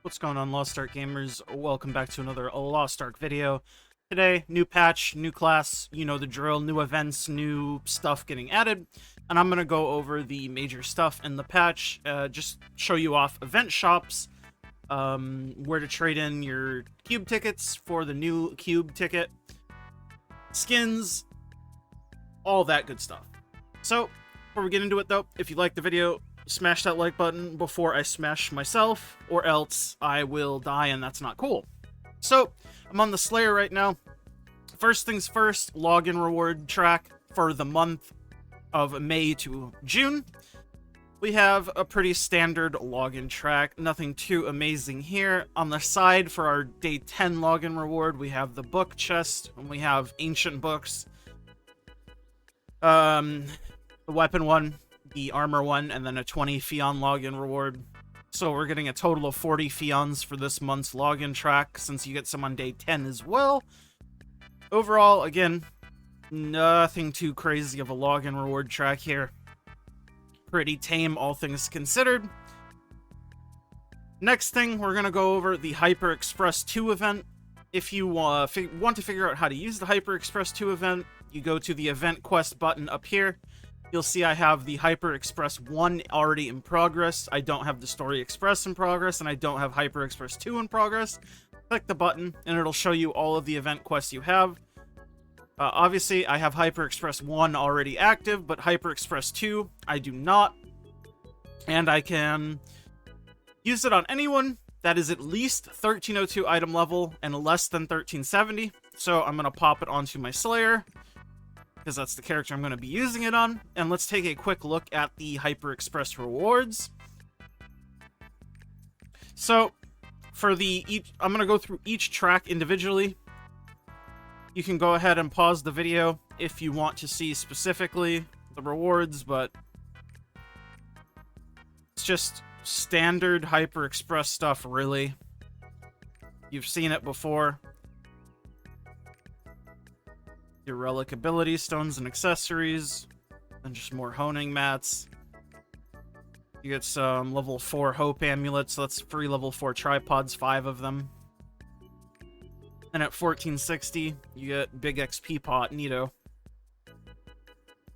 What's going on, Lost Ark gamers? Welcome back to another Lost Ark video. Today, new patch, new class, you know the drill, new events, new stuff getting added, and I'm going to go over the major stuff in the patch, just show you off event shops, where to trade in your cube tickets for the new cube ticket, skins, all that good stuff. So, before we get into it though, if you like the video, smash that like button before I smash myself, or else I will die, and that's not cool. So, I'm on the Slayer right now. First things first, login reward track for the month of May to June. We have a pretty standard login track, nothing too amazing here. On the side, for our day 10 login reward, we have the book chest, and we have ancient books. The weapon one, the armor one, and then a 20 Fion login reward. So we're getting a total of 40 Fions for this month's login track, since you get some on day 10 as well. Overall, again, nothing too crazy of a login reward track here. Pretty tame, all things considered. Next thing, we're going to go over the Hyper Express 2 event. If you want to figure out how to use the Hyper Express 2 event, you go to the event quest button up here. You'll see I have the Hyper Express 1 already in progress. I don't have the Story Express in progress, and I don't have Hyper Express 2 in progress. Click the button, and it'll show you all of the event quests you have. Obviously, I have Hyper Express 1 already active, but Hyper Express 2, I do not. And I can use it on anyone that is at least 1302 item level and less than 1370. So I'm going to pop it onto my Slayer, because that's the character I'm going to be using it on. And let's take a quick look at the Hyper Express rewards. So, for I'm going to go through each track individually. You can go ahead and pause the video if you want to see specifically the rewards, but it's just standard Hyper Express stuff, really. You've seen it before. Your relic ability stones and accessories, and just more honing mats. You get some level 4 hope amulets, so that's free level 4 tripods, 5 of them. And at 1460, you get big XP pot, neato.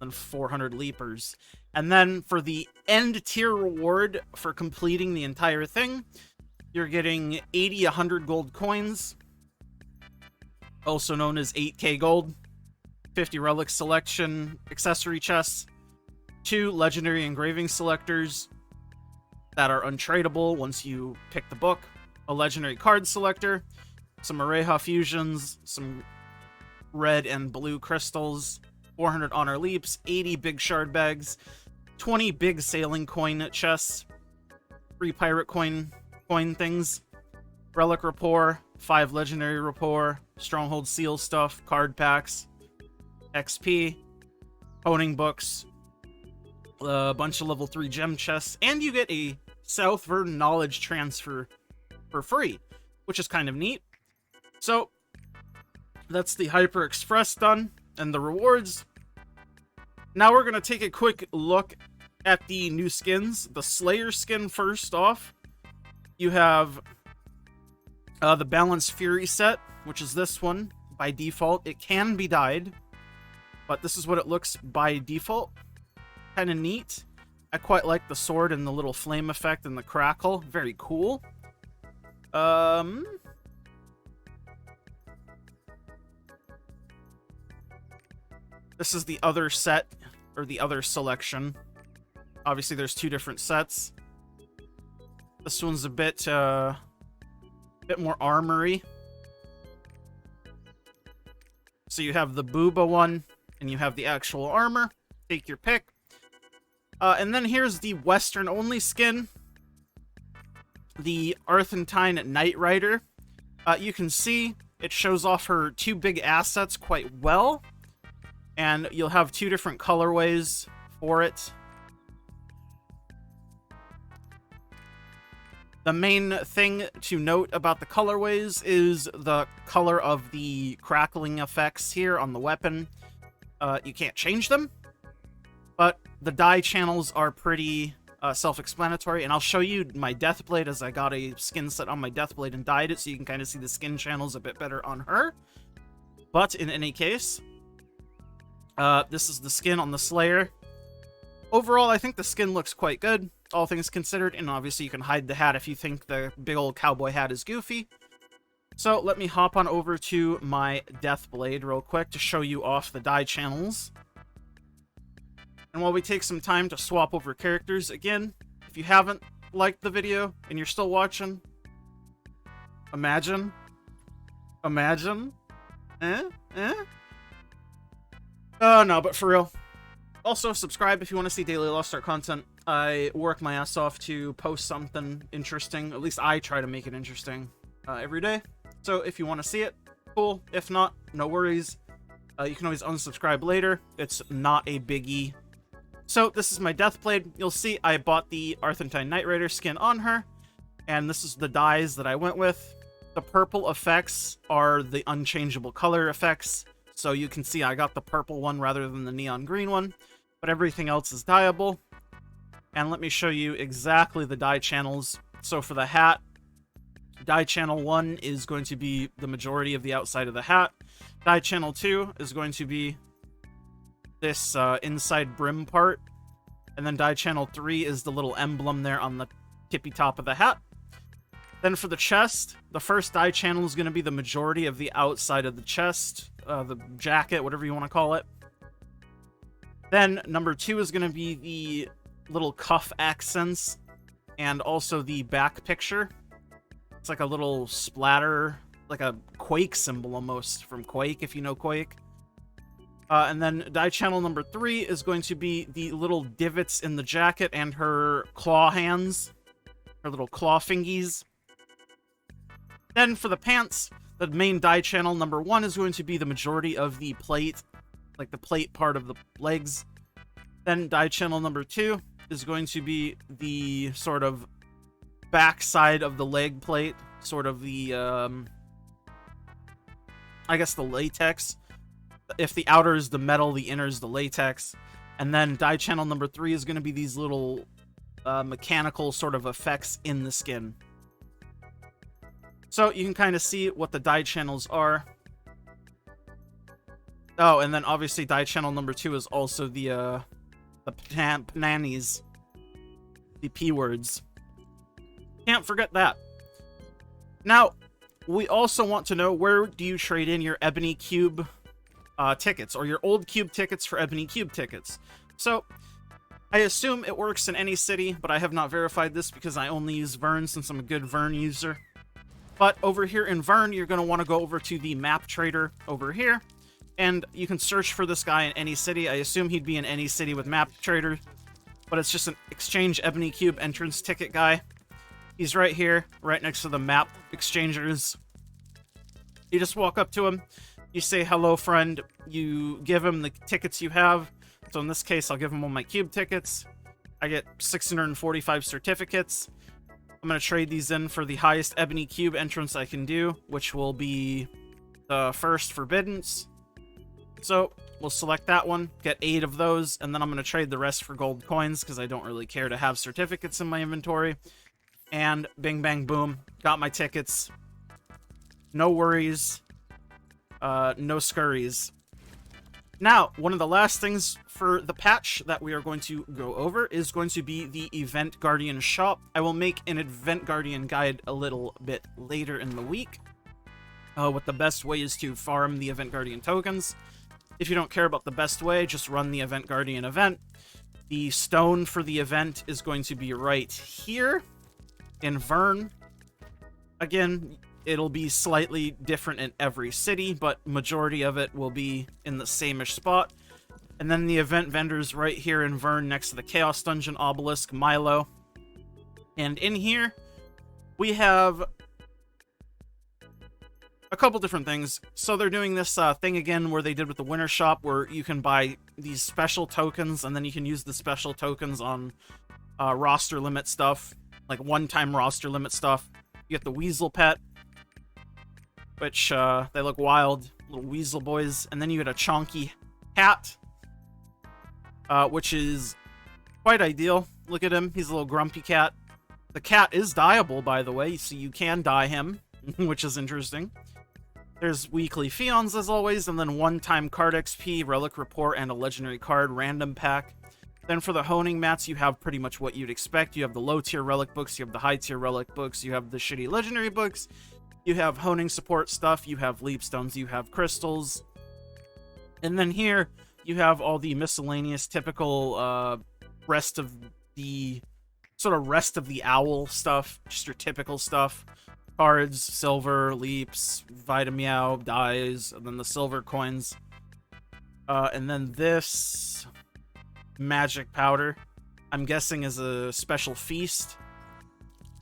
And 400 leapers. And then for the end tier reward for completing the entire thing, you're getting 100 gold coins, also known as 8k gold. 50 relic selection accessory chests, 2 legendary engraving selectors that are untradeable once you pick the book, a legendary card selector, some Areha fusions, some red and blue crystals, 400 honor leaps, 80 big shard bags, 20 big sailing coin chests, 3 pirate coin things, relic rapport, 5 legendary rapport, stronghold seal stuff, card packs, XP, honing books, a bunch of level 3 gem chests, and you get a South Verdant knowledge transfer for free, which is kind of neat. So, that's the Hyper Express done, and the rewards. Now we're going to take a quick look at the new skins. The Slayer skin first off. You have the Balanced Fury set, which is this one by default. It can be dyed, but this is what it looks by default. Kind of neat. I quite like the sword and the little flame effect and the crackle. Very cool. This is the other set, or the other selection. Obviously, there's 2 different sets. This one's a bit more armory. So you have the Booba one, and you have the actual armor. Take your pick. And then here's the Western-only skin. The arthentine nightrider. You can see it shows off her 2 big assets quite well. And you'll have 2 different colorways for it. The main thing to note about the colorways is the color of the crackling effects here on the weapon. You can't change them, but the dye channels are pretty self-explanatory, and I'll show you my Deathblade as I got a skin set on my Deathblade and dyed it, so you can kind of see the skin channels a bit better on her. But in any case, this is the skin on the Slayer. Overall, I think the skin looks quite good, all things considered, and obviously you can hide the hat if you think the big old cowboy hat is goofy. So let me hop on over to my Deathblade real quick to show you off the dye channels. And while we take some time to swap over characters, again, if you haven't liked the video and you're still watching, imagine, oh no, but for real. Also, subscribe if you want to see daily Lost Art content. I work my ass off to post something interesting. At least I try to make it interesting every day. So if you want to see it, cool. If not, no worries. You can always unsubscribe later. It's not a biggie. So this is my Deathblade. You'll see I bought the arthentine nightrider skin on her, and this is the dyes that I went with. The purple effects are the unchangeable color effects, so you can see I got the purple one rather than the neon green one, but everything else is dyeable. And let me show you exactly the dye channels. So for the hat, dye channel 1 is going to be the majority of the outside of the hat. Dye channel 2 is going to be this inside brim part, and then dye channel 3 is the little emblem there on the tippy top of the hat. Then for the chest, the first dye channel is going to be the majority of the outside of the chest, the jacket, whatever you want to call it. Then number 2 is going to be the little cuff accents and also the back picture. It's like a little splatter, like a Quake symbol almost from Quake, if you know Quake. And then dye channel number 3 is going to be the little divots in the jacket and her claw hands, her little claw fingies. Then for the pants, the main dye channel number 1 is going to be the majority of the plate, like the plate part of the legs. Then dye channel number 2 is going to be the sort of back side of the leg plate, sort of the, I guess the latex. If the outer is the metal, the inner is the latex. And then dye channel number 3 is going to be these little mechanical sort of effects in the skin. So you can kind of see what the dye channels are. Oh, and then obviously dye channel number 2 is also the pananies, the P words. Can't forget that. Now, we also want to know, where do you trade in your Ebony Cube tickets, or your old Cube tickets for Ebony Cube tickets? So, I assume it works in any city, but I have not verified this because I only use Vern since I'm a good Vern user. But over here in Vern, you're going to want to go over to the map trader over here, and you can search for this guy in any city. I assume he'd be in any city with map trader, but it's just an exchange Ebony Cube entrance ticket guy. He's right here, right next to the map exchangers. You just walk up to him, you say, hello, friend, you give him the tickets you have. So in this case, I'll give him all my Cube tickets. I get 645 certificates. I'm going to trade these in for the highest Ebony Cube entrance I can do, which will be the first Forbiddance. So we'll select that one, get 8 of those, and then I'm going to trade the rest for gold coins because I don't really care to have certificates in my inventory. And bing, bang, boom, got my tickets. No worries. No scurries. Now, one of the last things for the patch that we are going to go over is going to be the Event Guardian shop. I will make an Event Guardian guide a little bit later in the week. What the best way is to farm the Event Guardian tokens. If you don't care about the best way, just run the Event Guardian event. The stone for the event is going to be right here in Vern. Again, it'll be slightly different in every city, but majority of it will be in the same-ish spot. And then the event vendors right here in Vern next to the Chaos Dungeon Obelisk, Milo. And in here, we have a couple different things. So they're doing this thing again where they did with the Winter Shop, where you can buy these special tokens, and then you can use the special tokens on roster limit stuff, like one-time roster limit stuff. You get the Weasel Pet, which they look wild, little weasel boys. And then you get a Chonky hat, which is quite ideal. Look at him. He's a little grumpy cat. The cat is dyeable, by the way, so you can dye him, which is interesting. There's weekly Fions, as always, and then one-time card XP, Relic Report, and a legendary card random pack. Then for the honing mats, you have pretty much what you'd expect. You have the low-tier relic books, you have the high-tier relic books, you have the shitty legendary books, you have honing support stuff, you have leap stones, you have crystals. And then here, you have all the miscellaneous typical rest of the owl stuff, just your typical stuff. Cards, silver, leaps, Vitameow, dyes, and then the silver coins. And then this magic powder, I'm guessing is a special feast,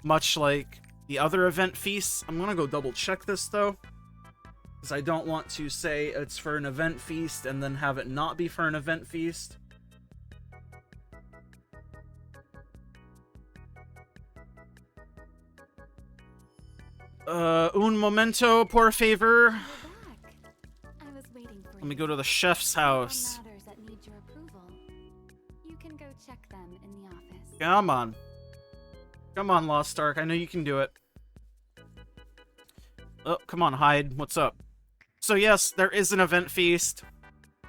much like the other event feasts. I'm gonna go double check this though, because I don't want to say it's for an event feast and then have it not be for an event feast. Un momento, por favor. Let me go to the chef's house. Come on. Come on, Lost Ark. I know you can do it. Oh, come on, Hyde. What's up? So yes, there is an event feast.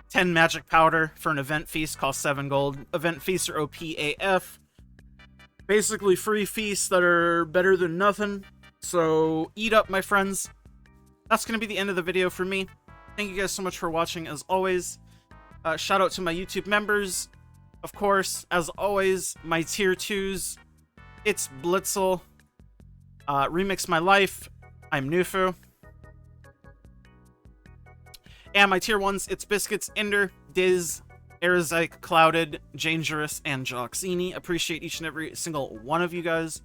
10 magic powder for an event feast costs 7 gold. Event feasts are OP AF. Basically free feasts that are better than nothing. So eat up, my friends. That's going to be the end of the video for me. Thank you guys so much for watching, as always. Shout out to my YouTube members. Of course, as always, my tier 2s. It's Blitzel. Remix My Life. I'm Nufu. And my tier 1s, it's Biscuits, Ender, Diz, Erzik, Clouded, Dangerous, and Joxini. Appreciate each and every single one of you guys.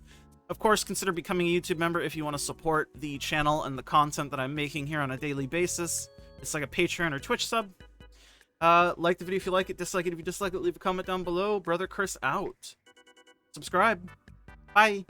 Of course, consider becoming a YouTube member if you want to support the channel and the content that I'm making here on a daily basis. It's like a Patreon or Twitch sub. Like the video if you like it, dislike it if you dislike it, leave a comment down below. Brother Chris out. Subscribe. Bye.